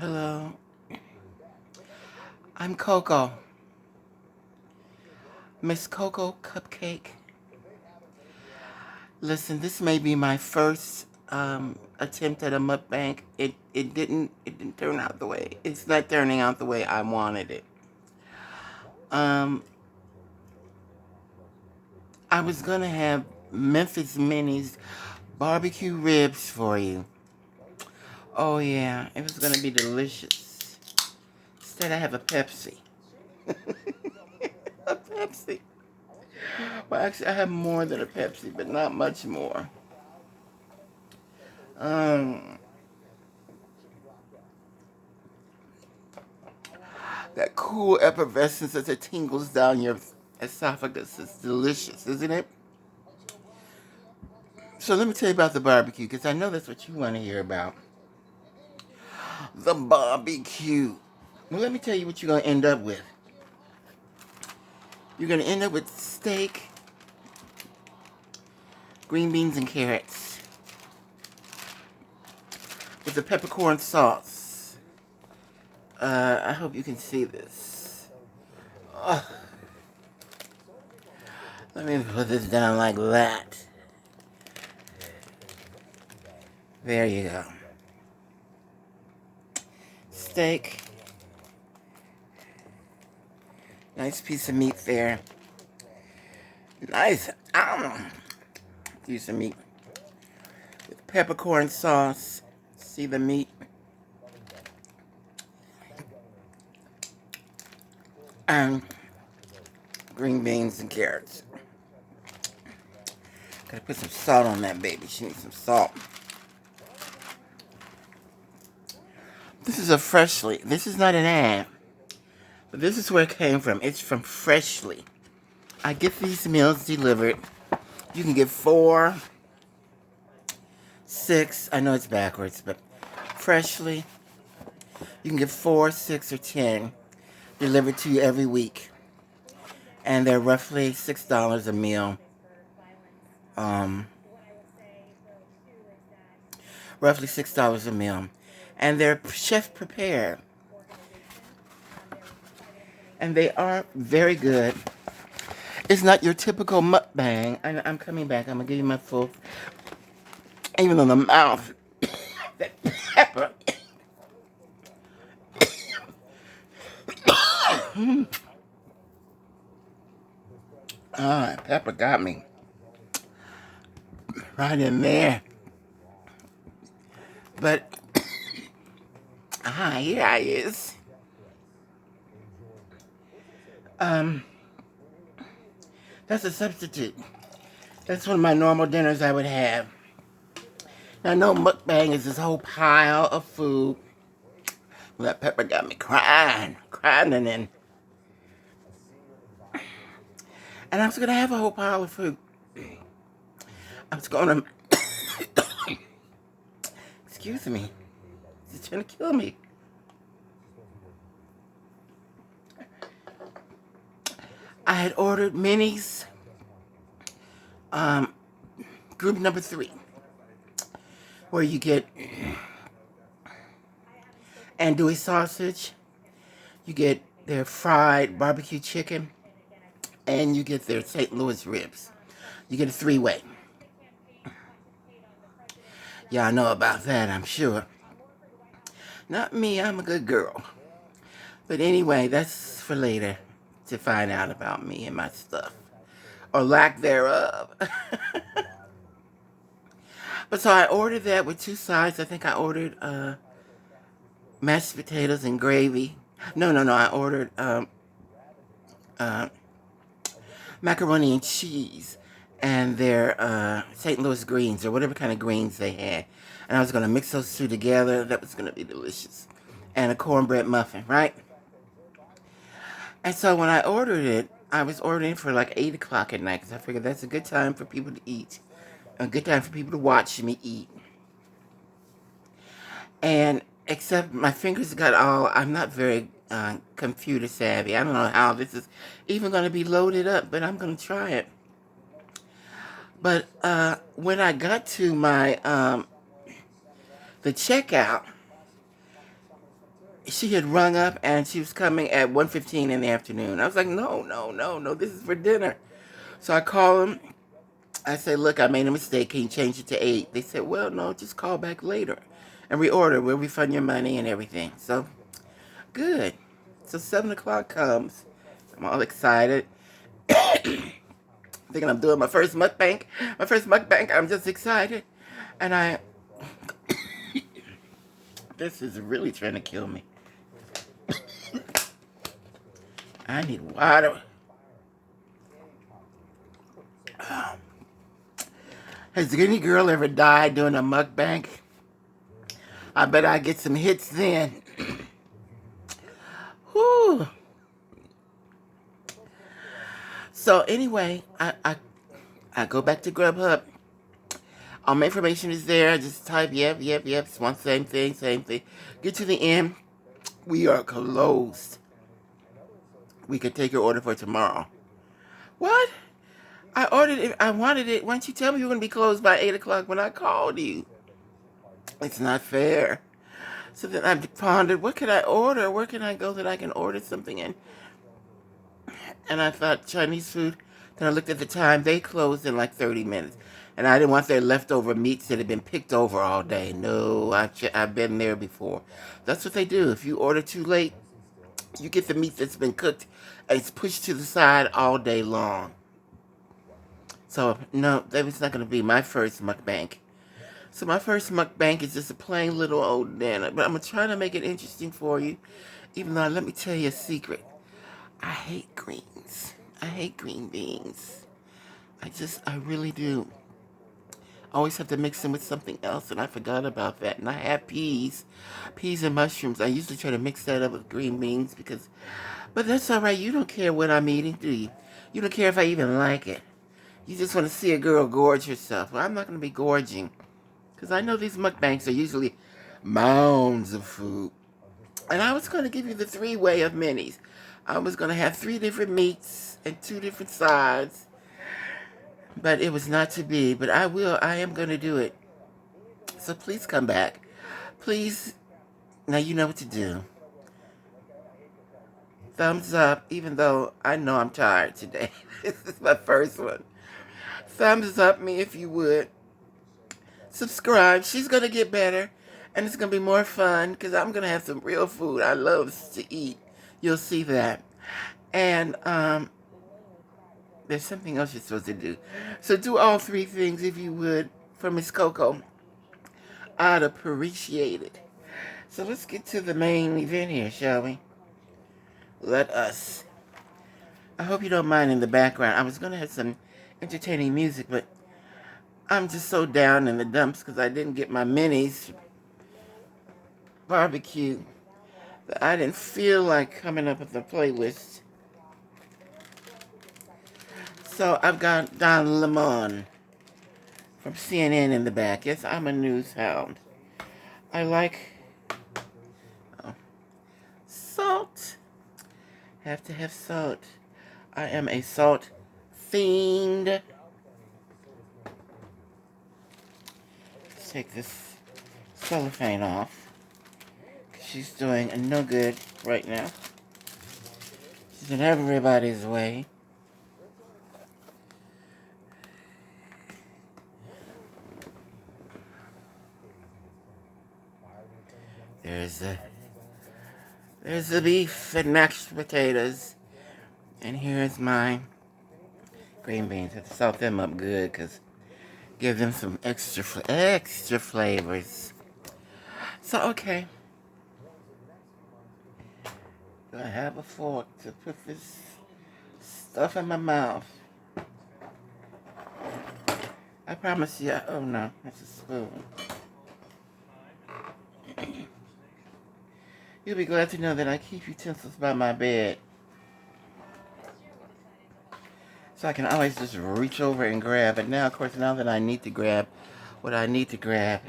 Hello, I'm Coco, Miss Coco Cupcake. Listen, this may be my first attempt at a mukbang. It didn't turn out the way it's not turning out the way I wanted it. Um, I was gonna have Memphis Minnie's barbecue ribs for you. Oh yeah, it was gonna be delicious. Instead, I have a Pepsi. A Pepsi. Well, actually, I have more than a Pepsi, but not much more. Um, that cool effervescence as it tingles down your esophagus is delicious, isn't it? So let me tell you about the barbecue, because I know that's what you want to hear about. The barbecue. Well, let me tell you what you're going to end up with. You're going to end up with steak, green beans, and carrots with the peppercorn sauce. I hope you can see this. Oh, let me put this down like that. There you go. Steak. Nice piece of meat there. Nice piece of meat. With peppercorn sauce. See the meat? And green beans and carrots. Gotta put some salt on that baby. She needs some salt. This is this is not an ad, but this is where it came from. It's from Freshly. I get these meals delivered. You can get 4, 6, I know it's backwards, but Freshly, you can get 4, 6, or 10 delivered to you every week. And they're roughly $6 a meal. Roughly $6 a meal. And they're chef prepared. And they are very good. It's not your typical mukbang. I'm coming back. I'm going to give you my full... Even on the mouth. That pepper. Pepper got me. Right in there. But... here I is. That's a substitute. That's one of my normal dinners I would have. Now, I know mukbang is this whole pile of food. Well, that pepper got me crying, and then. And I was gonna have a whole pile of food. I was gonna. Excuse me. It's trying to kill me. I had ordered minis. Group number 3, where you get andouille sausage, you get their fried barbecue chicken, and you get their St. Louis ribs. You get a 3-way. Y'all know about that, I'm sure. Not me, I'm a good girl. But anyway, that's for later to find out about me and my stuff. Or lack thereof. But so I ordered that with 2 sides. I think I ordered mashed potatoes and gravy. No. I ordered macaroni and cheese and their St. Louis greens or whatever kind of greens they had. And I was going to mix those 2 together. That was going to be delicious. And a cornbread muffin, right? And so when I ordered it, I was ordering for like 8 o'clock at night because I figured that's a good time for people to eat. A good time for people to watch me eat. And except my fingers got all, I'm not very computer savvy. I don't know how this is even going to be loaded up, but I'm going to try it. But when I got to my, the checkout, she had rung up and she was coming at 1:15 in the afternoon. I was like, no, no, no, no, this is for dinner. So I call them. I said, look, I made a mistake. Can you change it to 8? They said, well, no, just call back later and reorder. We'll refund your money and everything. So, good. So 7 o'clock comes. I'm all excited. Thinking I'm doing my first mukbang. My first mukbang, I'm just excited. And this is really trying to kill me. I need water. Has any girl ever died doing a mukbang? I bet I get some hits then. Whew. So anyway, I go back to Grubhub. All my information is there. I just type, yep. It's one same thing. Get to the end. We are closed. We could take your order for tomorrow. What? I ordered it. I wanted it. Why didn't you tell me you were going to be closed by 8 o'clock when I called you? It's not fair. So then I pondered, what could I order? Where can I go that I can order something in? And I thought Chinese food. Then I looked at the time. They closed in like 30 minutes. And I didn't want their leftover meats that had been picked over all day. No, I've been there before. That's what they do. If you order too late, you get the meat that's been cooked and it's pushed to the side all day long. So, no, that was not going to be my first mukbang. So my first mukbang is just a plain little old dinner. But I'm going to try to make it interesting for you. Even though, let me tell you a secret. I hate greens. I hate green beans. I really do. I always have to mix them with something else, and I forgot about that. And I have peas and mushrooms. I usually try to mix that up with green beans but that's all right. You don't care what I'm eating, do you? You don't care if I even like it. You just want to see a girl gorge herself. Well, I'm not going to be gorging, because I know these mukbangs are usually mounds of food. And I was going to give you the 3-way of minis. I was going to have 3 different meats and 2 different sides. But it was not to be. But I am going to do it. So please come back. Please. Now you know what to do. Thumbs up, even though I know I'm tired today. This is my first one. Thumbs up me if you would. Subscribe. She's going to get better. And it's going to be more fun because I'm going to have some real food I love to eat. You'll see that. And, there's something else you're supposed to do. So do all 3 things if you would for Miss Coco. I'd appreciate it. So let's get to the main event here, shall we? Let us. I hope you don't mind in the background. I was going to have some entertaining music, but I'm just so down in the dumps because I didn't get my minis barbecue that I didn't feel like coming up with a playlist. So I've got Don Lemon from CNN in the back. Yes, I'm a news hound. I like salt. Have to have salt. I am a salt fiend. Let's take this cellophane off. She's doing no good right now. She's in everybody's way. There's the beef and mashed potatoes. And here's my green beans. Have to salt them up good because give them some extra flavors. So, okay. Do I have a fork to put this stuff in my mouth? I promise you. Oh no, that's a spoon. You'll be glad to know that I keep utensils by my bed. So I can always just reach over and grab. But now, of course, now that I need to grab what I need to grab,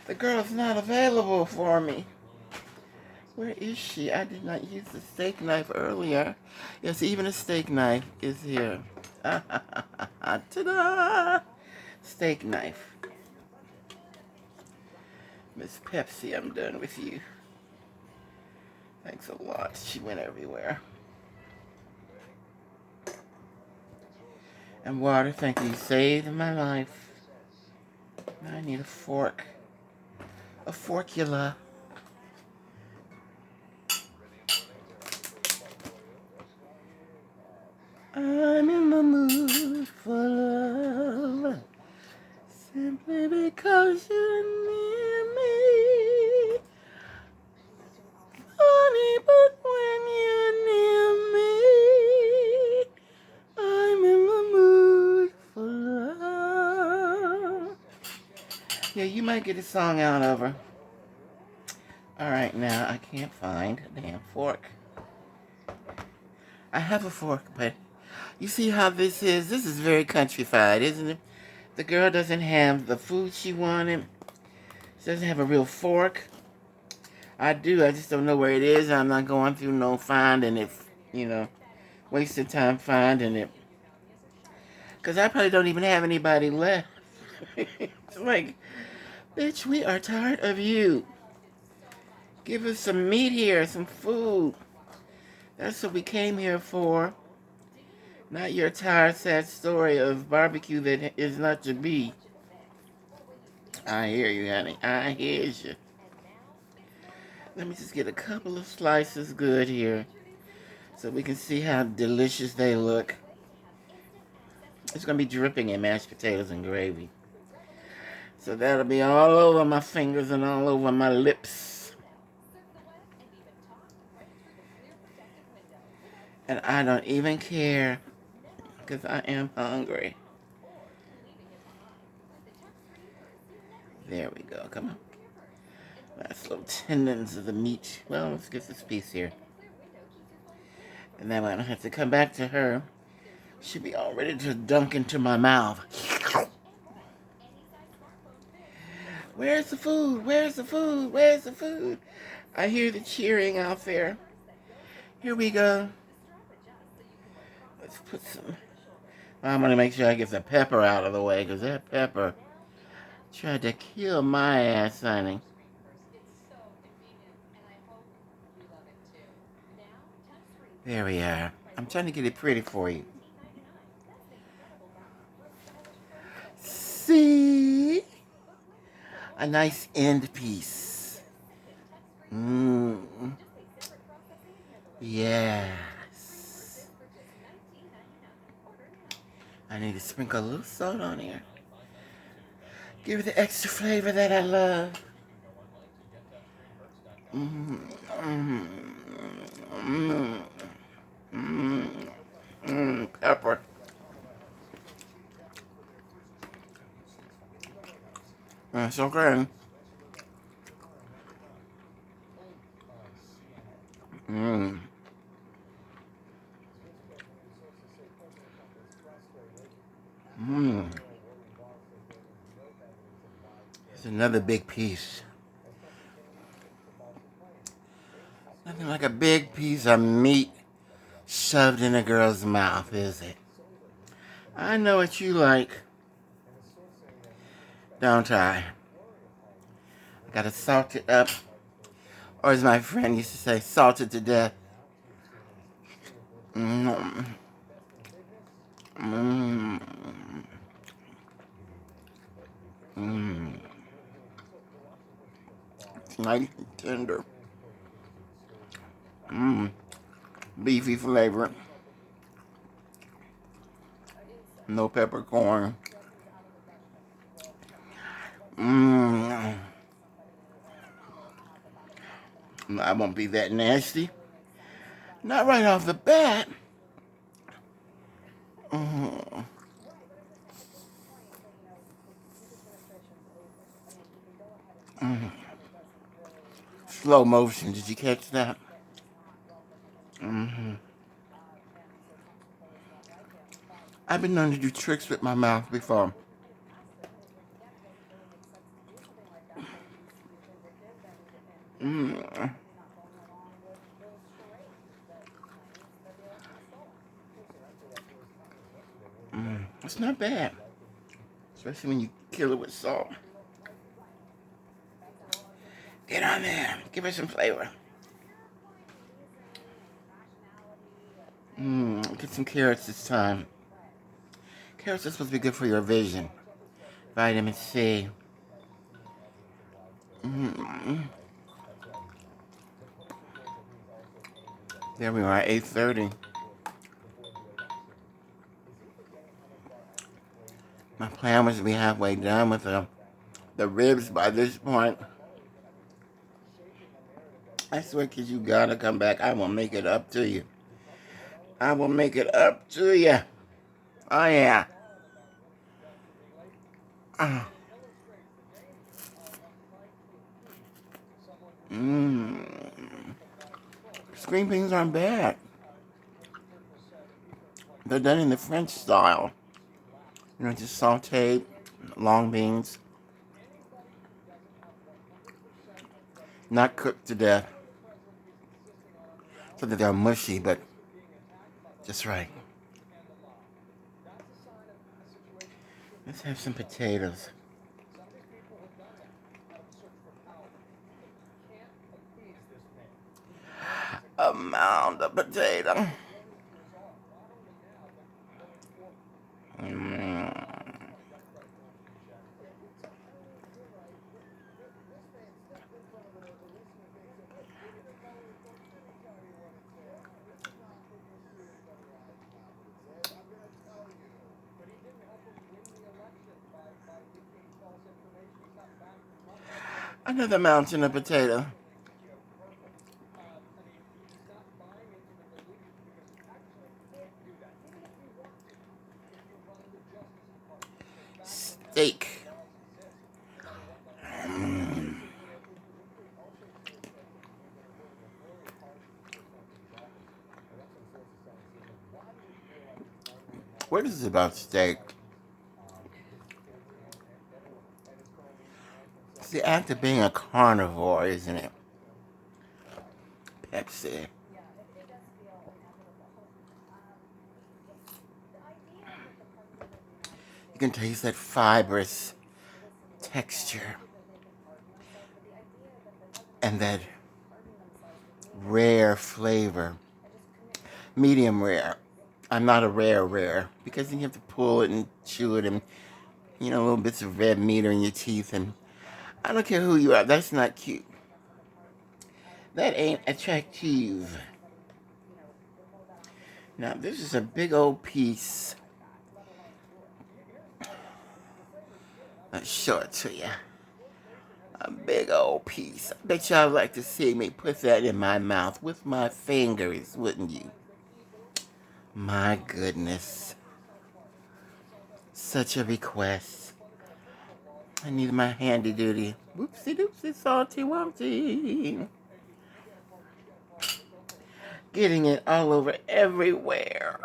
the girl's not available for me. Where is she? I did not use the steak knife earlier. Yes, even a steak knife is here. Ta-da! Steak knife. Miss Pepsi, I'm done with you. Thanks a lot. She went everywhere. And water, thank you. You saved my life. Now I need a fork. A forkula. I'm in the mood for love. Simply because you're near me. Honey, but when you're near me, I'm in the mood for love. Yeah, you might get a song out of her. Alright, now I can't find a damn fork. I have a fork, but you see how this is? This is very countrified, isn't it? The girl doesn't have the food she wanted. She doesn't have a real fork. I do. I just don't know where it is. I'm not going through no finding it, you know, wasting time finding it. Because I probably don't even have anybody left. It's like, bitch, we are tired of you. Give us some meat here, some food. That's what we came here for. Not your tired, sad story of barbecue that is not to be. I hear you, honey. I hear you. Let me just get a couple of slices good here so we can see how delicious they look. It's going to be dripping in mashed potatoes and gravy. So that'll be all over my fingers and all over my lips. And I don't even care because I am hungry. There we go. Come on. Nice little tendons of the meat. Well, let's get this piece here. And then I don't have to come back to her. She'll be all ready to dunk into my mouth. Where's the food? Where's the food? Where's the food? I hear the cheering out there. Here we go. Let's put some... I'm going to make sure I get the pepper out of the way, because that pepper tried to kill my ass, honey. There we are. I'm trying to get it pretty for you. See? A nice end piece. Mmm. Yes. I need to sprinkle a little salt on here. Give it the extra flavor that I love. Mmm. Mmm. Mmm. Mmm. Mmm. Pepper. That's okay. Mmm. Mmm. It's another big piece. Nothing like a big piece of meat shoved in a girl's mouth, is it? I know what you like. Don't I? I gotta salt it up. Or as my friend used to say, salted to death. Mmm. Mmm. Mmm. It's nice and tender. Mmm. Beefy flavor. No peppercorn. Mmm. I won't be that nasty. Not right off the bat. Mm. Mm. Slow motion. Did you catch that? Mm-hmm. I've been known to do tricks with my mouth before. Mm. Mm. It's not bad. Especially when you kill it with salt. Get on there. Give it some flavor. Get some carrots this time. Carrots are supposed to be good for your vision. Vitamin C. Mm. There we are, 8:30. My plan was to be halfway done with the ribs by this point. I swear, kids, you gotta come back. I will make it up to you. I will make it up to you. Oh, yeah. Uh, mm. Green beans aren't bad. They're done in the French style. You know, just sauteed long beans, not cooked to death, so that they're mushy, but just right. Let's have some potatoes. A mound of potato. Mm. Another mountain of potato. Steak. Mm. What is it about steak? It's the act of being a carnivore, isn't it? Pepsi. You can taste that fibrous texture and that rare flavor. Medium rare. I'm not a rare because then you have to pull it and chew it and little bits of red meat are in your teeth, and I don't care who you are. That's not cute. That ain't attractive. Now this is a big old piece. I'll show it to you. A big old piece. I bet y'all like to see me put that in my mouth with my fingers, wouldn't you? My goodness. Such a request. I need my handy duty. Whoopsie doopsie salty wumpty. Getting it all over everywhere.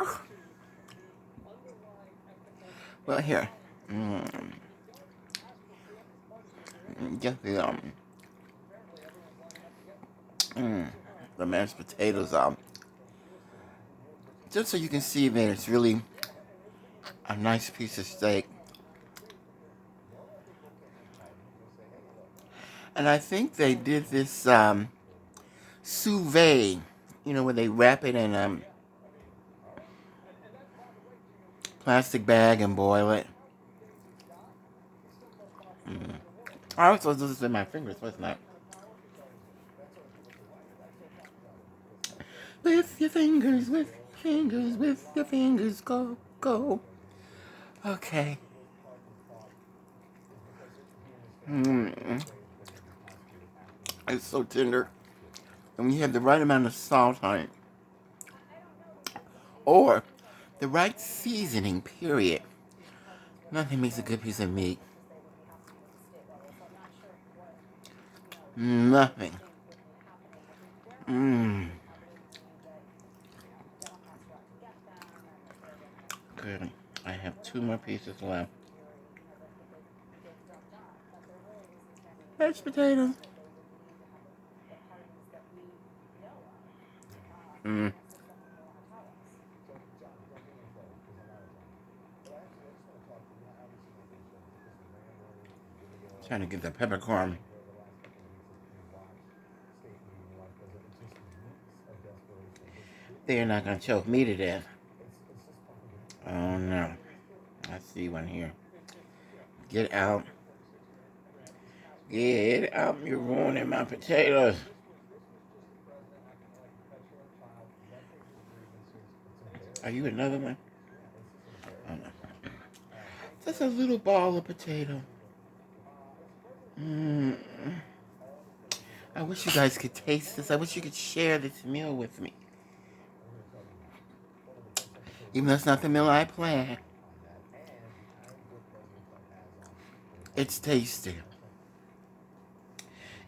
Well, here. Get the mashed potatoes out. Just so you can see that it's really a nice piece of steak. And I think they did this sous vide, where they wrap it in a plastic bag and boil it. I was supposed to do this with my fingers, wasn't I? With your fingers, with your fingers, with your fingers, go, go. Okay. It's so tender. And when you have the right amount of salt on it, or the right seasoning, period, nothing makes a good piece of meat. Nothing. Good. I have 2 more pieces left. Mashed potatoes. Trying to get the peppercorn. They're not going to choke me to death. Oh no. I see one here. Get out. Get out. You're ruining my potatoes. Are you another one? Oh no. Just a little ball of potato. Mm. I wish you guys could taste this. I wish you could share this meal with me. Even though it's not the meal I planned. It's tasty.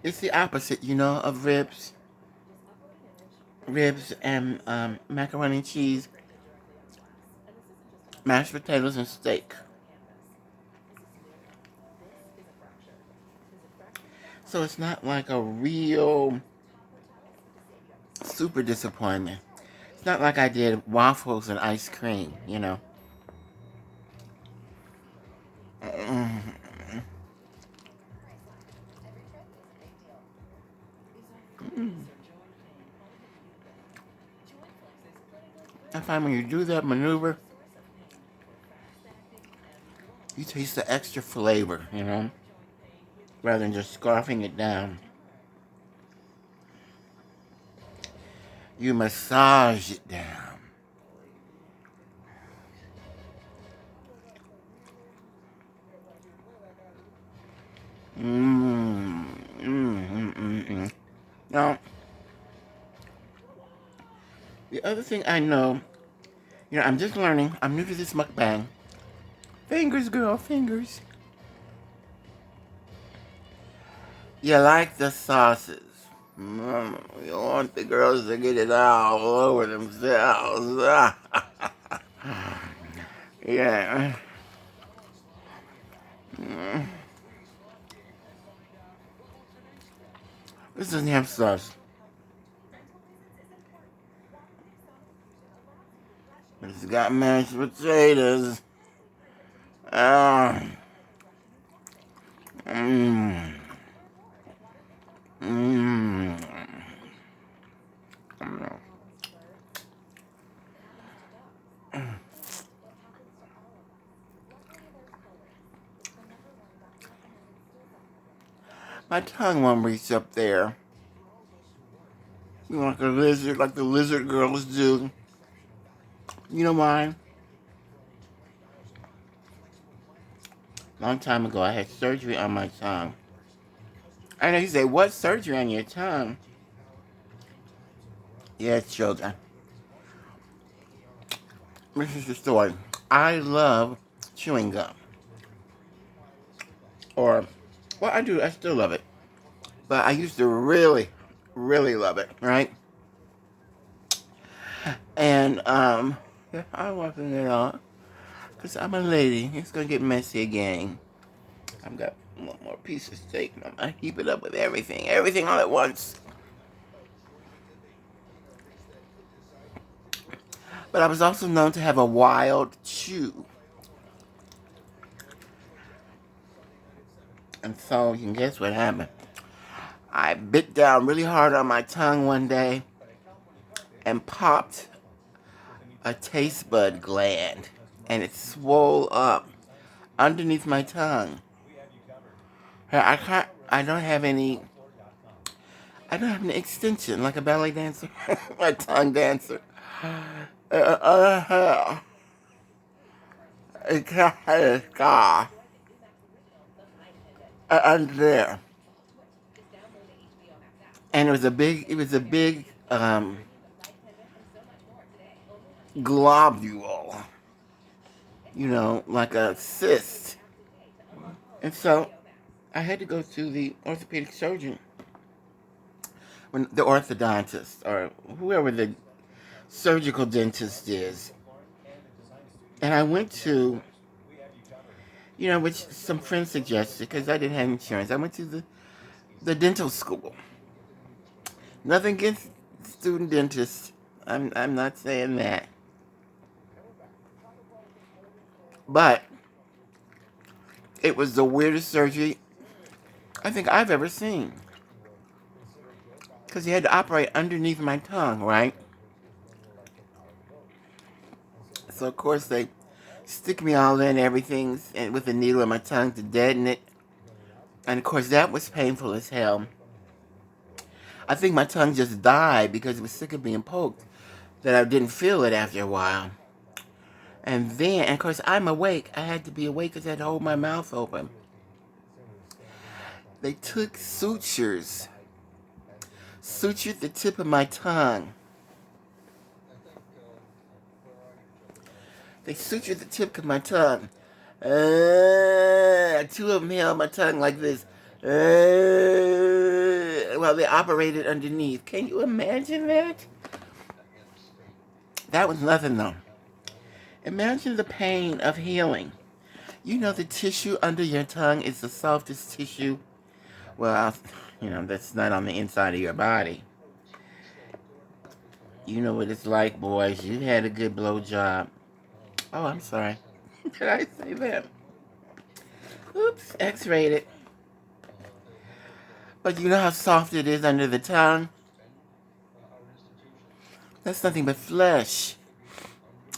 It's the opposite, you know, of ribs. Ribs and macaroni and cheese, mashed potatoes, and steak. So it's not like a real super disappointment. It's not like I did waffles and ice cream, you know. I find when you do that maneuver, you taste the extra flavor, you know, rather than just scarfing it down. You massage it down. Now, the other thing I know, you know, I'm just learning. I'm new to this mukbang. Fingers, girl, fingers. You like the sauces. You want the girls to get it all over themselves. Yeah. This doesn't have sauce. But it's got mashed potatoes. Mmm. Mmm. My tongue won't reach up there. You know, like a lizard, like the lizard girls do. You know why? Long time ago, I had surgery on my tongue. I know you say, what surgery on your tongue? Yes, children. This is the story. I love chewing gum. Or, well, I do. I still love it. But I used to really, really love it, right? And, I wasn't it all. Because I'm a lady. It's going to get messy again. I've got one more piece of steak. And I'm going to heap it up with everything. Everything all at once. But I was also known to have a wild chew. And so, you can guess what happened. I bit down really hard on my tongue one day and popped a taste bud gland. And it swole up underneath my tongue. I don't have any extension like a ballet dancer, a tongue dancer. It's a scar under there. And it was a big globule, you know, like a cyst. And so I had to go to the orthopedic surgeon, the orthodontist, or whoever the surgical dentist is. And I went to, you know, which some friends suggested, because I didn't have insurance. I went to the dental school. Nothing against student dentists. I'm not saying that. But it was the weirdest surgery I think I've ever seen. Because he had to operate underneath my tongue, right? So, of course, they stick me all in everything and with a needle in my tongue to deaden it. And, of course, that was painful as hell. I think my tongue just died because it was sick of being poked, that I didn't feel it after a while. And then, and of course, I'm awake. I had to be awake because I had to hold my mouth open. They took sutured the tip of my tongue. They sutured the tip of my tongue. Two of them held my tongue like this. While they operated underneath. Can you imagine that? That was nothing, though. Imagine the pain of healing. You know the tissue under your tongue is the softest tissue. Well, that's not on the inside of your body. You know what it's like, boys. You had a good blowjob. Oh, I'm sorry. Did I say that? Oops, X-rated. But you know how soft it is under the tongue? That's nothing but flesh.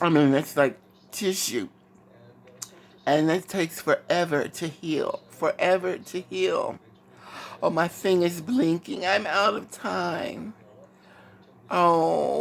I mean, that's like tissue. And it takes forever to heal. Forever to heal. Oh, my thing is blinking. I'm out of time. Oh.